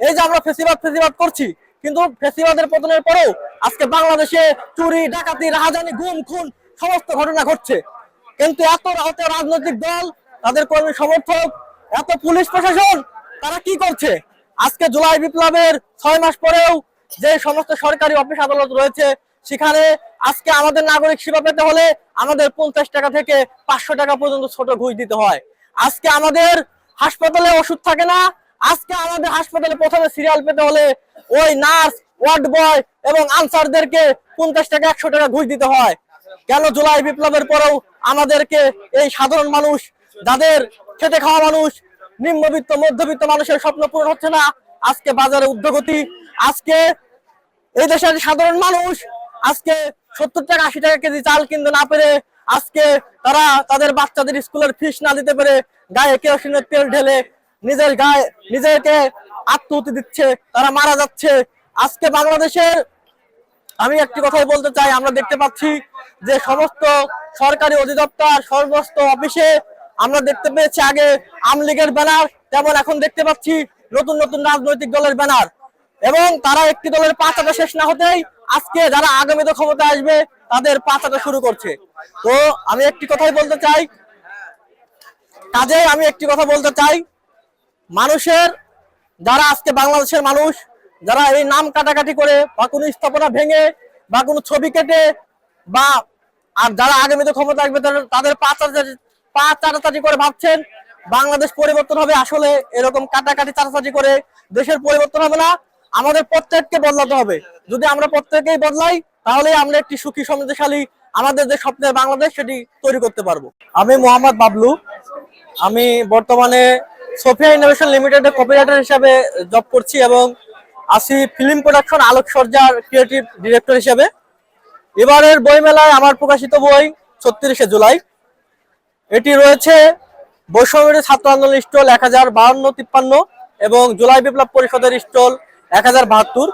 এই যে আমরা ফেসিবাদ ফেসিবাদ করছি, কিন্তু ফেসিবাদের পতনের পরেও আজকে বাংলাদেশে চুরি ডাকাতি রাহাজানি গুম খুন সমস্ত ঘটনা ঘটছে। কিন্তু এত রাজনৈতিক দল, তাদের কর্মী সমর্থক, এত পুলিশ প্রশাসন, তারা কি করছে? আজকে জুলাই বিপ্লবের 6 মাস পরেও যে সমস্ত সরকারি অফিস আদালত রয়েছে, সেখানে আজকে আমাদের নাগরিক সেবা পেতে হলে আমাদের 50 টাকা থেকে 500 টাকা পর্যন্ত ছোট ঘুষ দিতে হয়। আজকে আমাদের হাসপাতালে ওষুধ থাকে না। আজকে আমাদের হাসপাতালে প্রথমে সিরিয়াল পেতে হলে ওই নার্স, ওয়ার্ড বয় এবং আনসারদেরকে 50 টাকা 100 টাকা ঘুষ দিতে হয়। কেন জুলাই বিপ্লবের পরেও আমাদেরকে এই সাধারণ মানুষ, যাদের খেটে খাওয়া মানুষ, নিম্নবিত্ত মধ্যবিত্ত মানুষের স্বপ্ন পূরণ হচ্ছে না? আজকে বাজারে ঊর্ধ্বগতি। আজকে এই দেশের সাধারণ মানুষ আজকে 70 টাকা 80 টাকা কেজি চাল কিনতে না পেরে, আজকে তারা তাদের বাচ্চাদের স্কুলের ফিস না দিতে পেরে গায়ে কেরোসিনের তেল ঢেলে নিজের গায়ে নিজেকে আত্মহত্যা দিচ্ছে, তারা মারা যাচ্ছে। আজকে বাংলাদেশের আমি একটি কথাই বলতে চাই, আমরা দেখতে পাচ্ছি যে সমস্ত সরকারি অধিদপ্তর সমস্ত অফিসে আমরা দেখতে পেয়েছি আগে আওয়ামী লীগের ব্যানার, তেমন এখন দেখতে পাচ্ছি নতুন নতুন রাজনৈতিক দলের ব্যানার। এবং তারা একটি দলের পাঁচাটা শেষ না হতেই আজকে যারা আগামীতে ক্ষমতা আসবে তাদের পাঁচাটা শুরু করছে। তো আমি একটি কথাই বলতে চাই, মানুষের যারা আজকে বাংলাদেশের মানুষ যারা এই নাম কাটাকাটি করে বা কোনো স্থাপনা ভেঙে বা কোনো ছবি কেটে বা আর যারা আগামীতে ক্ষমতা আসবে তাদের পা চাটাচাটি করে ভাবছেন বাংলাদেশ পরিবর্তন হবে, আসলে এরকম কাটাকাটি চাটাচাটি করে দেশের পরিবর্তন হবে না। আমাদের প্রত্যেককে বদলাতে হবে। যদি আমরা প্রত্যেকেই বদলাই, তাহলে আমরা একটি সুখী সমৃদ্ধশালী আমাদের যে স্বপ্নের বাংলাদেশ সেটি তৈরি করতে পারবো। আমি মোহাম্মদ বাবলু, আমি বর্তমানে সোফিয়া ইনোভেশন লিমিটেডে কপিরাইটার হিসাবে জব করছি এবং আছি ফিল্ম প্রোডাকশন আলোকসজ্জার ক্রিয়েটিভ ডিরেক্টর হিসেবে। এবারের বইমেলায় আমার প্রকাশিত বই 36শে জুলাই, এটি রয়েছে বৈষম্যবিরোধী ছাত্র আন্দোলন স্টল 1052-53 এবং জুলাই বিপ্লব পরিষদের স্টল 1072।